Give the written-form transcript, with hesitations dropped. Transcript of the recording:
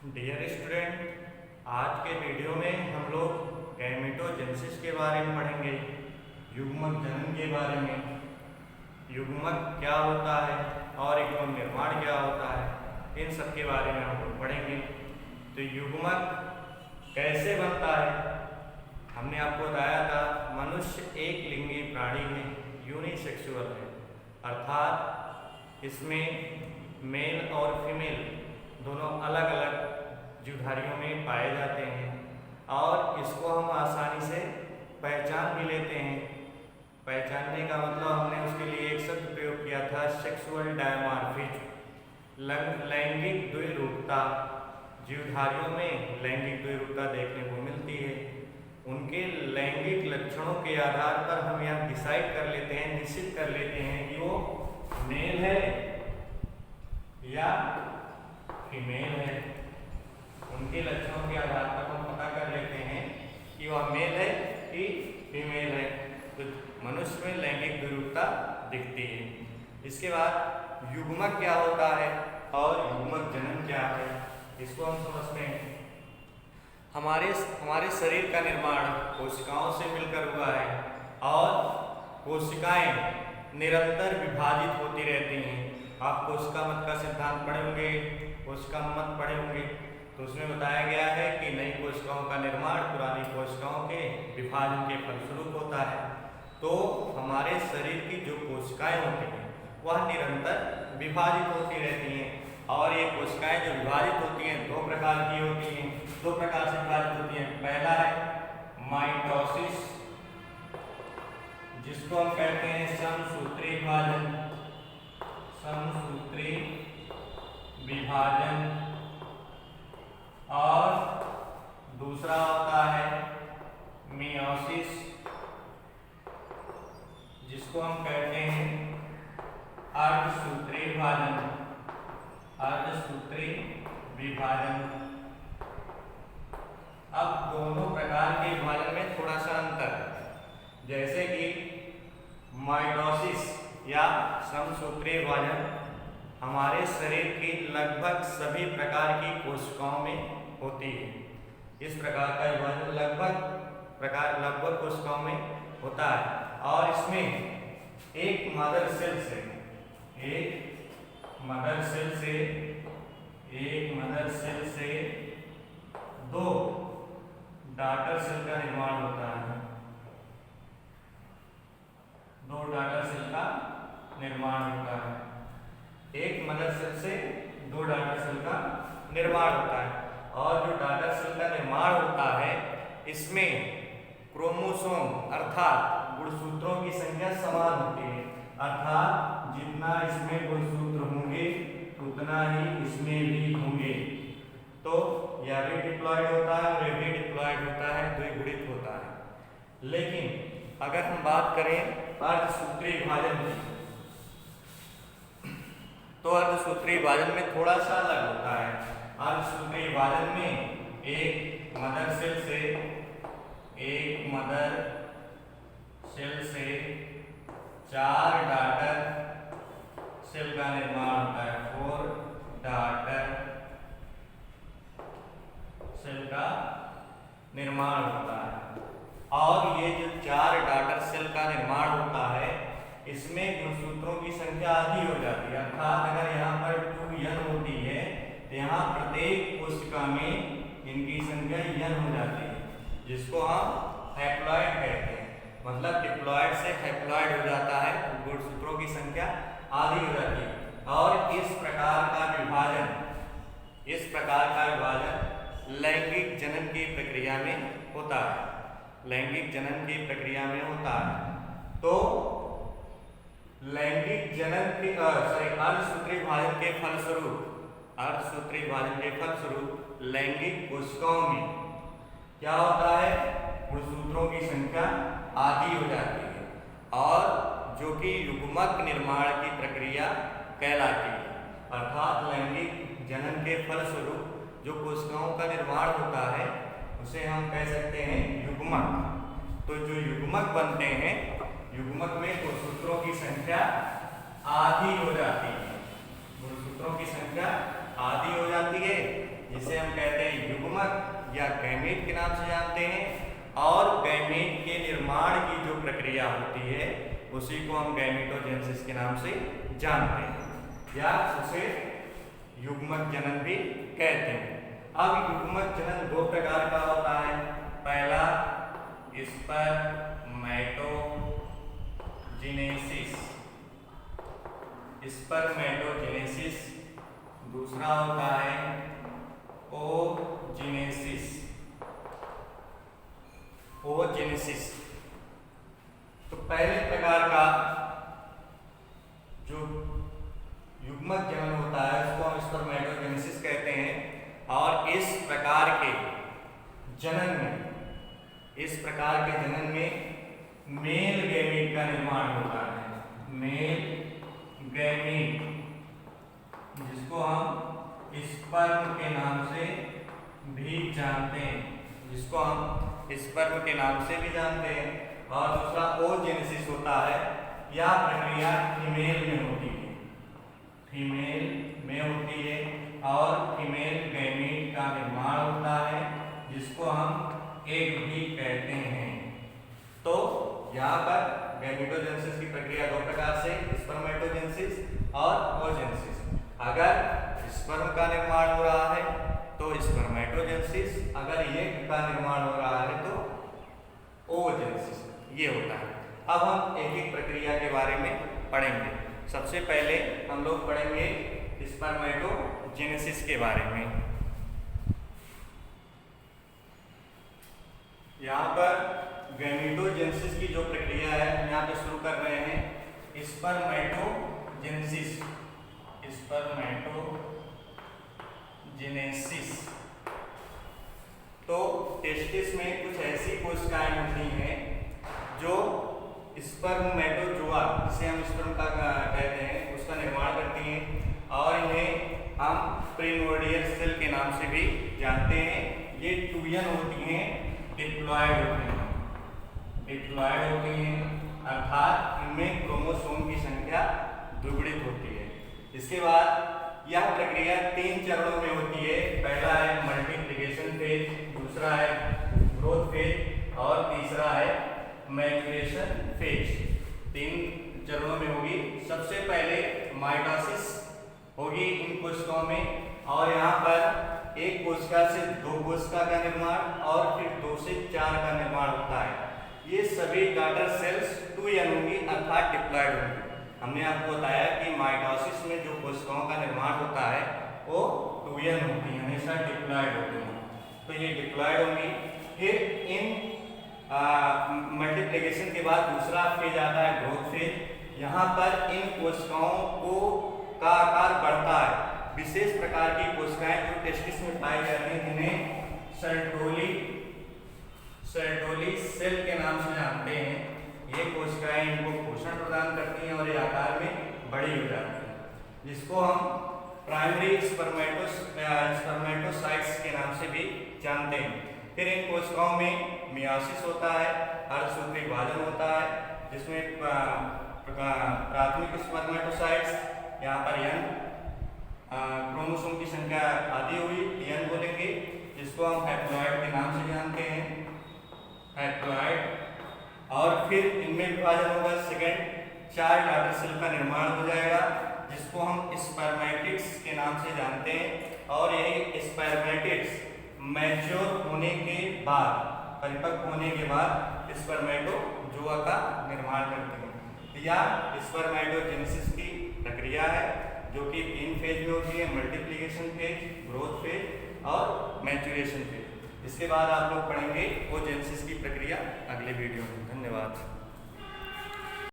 Dear student, आज के video में हम लोग गैमेटोजेनेसिस के बारे में पढ़ेंगे, युग्मक जनन के बारे में। युग्मक क्या होता है और युग्मक निर्माण क्या होता है, इन सब के बारे में हम लोग पढ़ेंगे। तो युग्मक कैसे बनता है, हमने आपको बताया था मनुष्य एक लिंगी प्राणी है, यूनिसेक्सुअल है, अर्थात इसमें मेल और फीमेल दोनों अलग अलग जीवधारियों में पाए जाते हैं और इसको हम आसानी से पहचान भी लेते हैं। पहचानने का मतलब हमने उसके लिए एक शब्द प्रयोग किया था, सेक्सुअल डायमॉर्फिज्म, लैंगिक द्विरूपता। जीवधारियों में लैंगिक द्विरूपता देखने को मिलती है। उनके लैंगिक लक्षणों के आधार पर हम यह डिसाइड कर लेते हैं, निश्चित कर लेते हैं कि वो मेल है या फीमेल है। उनके लक्षणों के आधार पर हम पता कर लेते हैं कि वह मेल है कि फीमेल है। तो मनुष्य में लैंगिक द्विरूपता दिखती है। इसके बाद युग्मक क्या होता है और युग्मक जनन क्या है, इसको हम समझते हैं। हमारे शरीर का निर्माण कोशिकाओं से मिलकर हुआ है और कोशिकाएं निरंतर विभाजित होती रहती हैं। आप कोशिका मत का सिद्धांत पढ़े होंगे, कोशिका मत पढ़े होंगे, तो उसमें बताया गया है कि नई कोशिकाओं का निर्माण पुरानी कोशिकाओं के विभाजन के फलस्वरूप होता है। तो हमारे शरीर की जो कोशिकाएं होती हैं वह निरंतर विभाजित होती रहती हैं और ये कोशिकाएं जो विभाजित होती हैं दो प्रकार की होती हैं, दो प्रकार से विभाजित होती हैं। पहला है माइटोसिस, जिसको हम कहते हैं समसूत्री विभाजन, समसूत्री विभाजन, और दूसरा होता है मियोसिस, जिसको हम कहते हैं अर्धसूत्री विभाजन, अर्धसूत्री विभाजन। अब दोनों प्रकार के विभाजन में थोड़ा सा अंतर है। जैसे कि माइटोसिस या समसूत्री विभाजन हमारे शरीर की लगभग सभी प्रकार की कोशिकाओं में होती है। इस प्रकार का विभाजन लगभग कोशिकाओं में होता है और इसमें एक मदर सेल से दो डॉटर सेल का निर्माण होता है, दो डॉटर सेल का निर्माण होता है। एक मदर सेल से दो डॉटर सेल का निर्माण होता है और जो डॉटर सेल का निर्माण होता है इसमें क्रोमोसोम अर्थात गुणसूत्रों की संख्या समान होती है, अर्थात जितना इसमें गुणसूत्र होंगे उतना ही इसमें भी होंगे। तो यह भी डिप्लॉयड होता है और यह भी डिप्लॉयड होता है, द्विगुणित होता है। लेकिन अगर हम बात करें अर्धसूत्री विभाजन की, तो अर्धसूत्री विभाजन में थोड़ा सा अलग होता है। अर्धसूत्री विभाजन में एक मदर सेल से चार डॉटर सेल का निर्माण होता है, 4 डॉटर सेल का निर्माण होता है। और ये जो चार डॉटर सेल का निर्माण होता है इसमें गुणसूत्रों की संख्या आधी हो जाती है, अर्थात अगर यहाँ पर 2n होती है तो यहाँ प्रत्येक कोशिका में इनकी संख्या n हो जाती है, जिसको हम हैप्लॉइड कहते हैं। मतलब डिप्लॉयड से हैप्लॉइड हो जाता है, गुणसूत्रों की संख्या आधी हो जाती है। और इस प्रकार का विभाजन लैंगिक जनन की प्रक्रिया में होता है, लैंगिक जनन की प्रक्रिया में होता है। तो लैंगिक जनन के अर्धसूत्री विभाजन के फलस्वरूप लैंगिक कोशिकाओं में क्या होता है, गुणसूत्रों की संख्या आधी हो जाती है और जो कि युग्मक निर्माण की प्रक्रिया कहलाती है। अर्थात लैंगिक जनन के फलस्वरूप जो कोशिकाओं का निर्माण होता है उसे हम कह सकते हैं युग्मक। तो जो युग्मक बनते हैं, युग्मक में गुणसूत्रों की संख्या आधी हो जाती है, गुणसूत्रों की संख्या आधी हो जाती है जिसे हम कहते हैं युग्मक या गैमीट के नाम से जानते हैं, और गैमीट के निर्माण की जो प्रक्रिया होती है उसी को हम गैमीटोजेनेसिस के नाम से जानते हैं, या उसे युग्मक जनन भी कहते हैं। अब युग्मक जनन दो प्रकार का होता है। पहला स्पर्मेटोजेनेसिस, दूसरा होता है ओजेनेसिस। तो पहले प्रकार का जो युग्मक जनन होता है उसको हम स्पर्मेटोजेनेसिस कहते हैं, और इस प्रकार के जनन में मेल गैमीट का निर्माण होता है। मेल गैमीट, जिसको हम स्पर्म के नाम से भी जानते हैं, और दूसरा ओजेनेसिस होता है। यह प्रक्रिया फीमेल में होती है और फीमेल गैमीट का निर्माण होता है, जिसको हम एग भी कहते हैं। तो यहाँ पर गैमीटोजेनेसिस की प्रक्रिया दो प्रकार से, स्पर्मेटोजेनेसिस और ओजेनेसिस। अगर स्पर्म का निर्माण हो रहा है तो स्पर्मेटोजेनेसिस, अगर एग का निर्माण हो रहा है तो ओजेनेसिस, ये होता है। अब हम एक एक प्रक्रिया के बारे में पढ़ेंगे। सबसे पहले हम लोग पढ़ेंगे स्पर्मेटोजेनेसिस के बारे में। यहाँ पर गैमीटोजेनेसिस की जो प्रक्रिया है हम यहाँ पे शुरू कर रहे हैं। स्पर्मेटोजेनेसिस तो टेस्टिस में कुछ ऐसी कोशिकाएं होती हैं जो स्पर्मेटोजोआ, जिसे हम स्पर्म का कहते हैं, उसका निर्माण करती हैं, और इन्हें हम प्रीमोर्डियल सेल के नाम से भी जानते हैं। ये टूयन होती हैं, डिप्लॉयड होती हैं, अर्थात इनमें क्रोमोसोम की संख्या द्विगुणित होती है। इसके बाद यह प्रक्रिया 3 चरणों में होती है। पहला है मल्टीप्लिकेशन फेज, दूसरा है ग्रोथ फेज, और तीसरा है मैच्योरेशन फेज। 3 चरणों में होगी। सबसे पहले माइटोसिस होगी इन कोशिकाओं में, और यहाँ पर एक कोशिका से 2 कोशिका का निर्माण और फिर 2 से 4 का निर्माण होता है। ये सभी डॉटर सेल्स 2n होंगी, अर्थात डिप्लॉयड होंगी। हमने आपको बताया कि माइटोसिस में जो कोशिकाओं का निर्माण होता है वो 2n होती है, हमेशा डिप्लॉयड होती है। तो ये डिप्लॉयड होंगी। फिर इन मल्टीप्लिकेशन के बाद दूसरा फेज आता है ग्रोथ फेज। यहाँ पर इन कोशिकाओं का आकार बढ़ता है। विशेष प्रकार की कोशिकाएं जो टेस्टिस में पाई जाती हैं, जिन्हें सर्टोली सेल के नाम से जानते हैं। ये कोशिकाएं इनको पोषण प्रदान करती हैं और ये आकार में बड़ी हो जाती हैं, जिसको हम प्राइमरी स्पर्मेटोसाइट्स के नाम से भी जानते हैं। फिर इन कोशिकाओं में मियोसिस होता है, अर्धसूत्री विभाजन होता है, जिसमें प्राथमिक स्पर्मेटोसाइट्स, यहाँ पर n क्रोमोसोम की संख्या आधी हुई, n बोलेंगे, जिसको हम हैप्लॉइड के नाम से जानते हैं, हैप्लॉइड। और फिर इनमें विभाजन होगा, सेकेंड 4 डॉटर सेल का निर्माण हो जाएगा, जिसको हम स्पर्मेटिड्स के नाम से जानते हैं। और यही स्पर्मेटिड्स मैच्योर होने के बाद, परिपक्व होने के बाद स्पर्मेटोजोआ का निर्माण करते हैं। यह स्पर्मेटोजेनेसिस की प्रक्रिया है, जो कि 3 फेज में होती है, मल्टीप्लिकेशन फेज, ग्रोथ फेज और मैच्योरेशन फेज। इसके बाद आप लोग पढ़ेंगे ओजेनेसिस की प्रक्रिया अगले वीडियो में। धन्यवाद।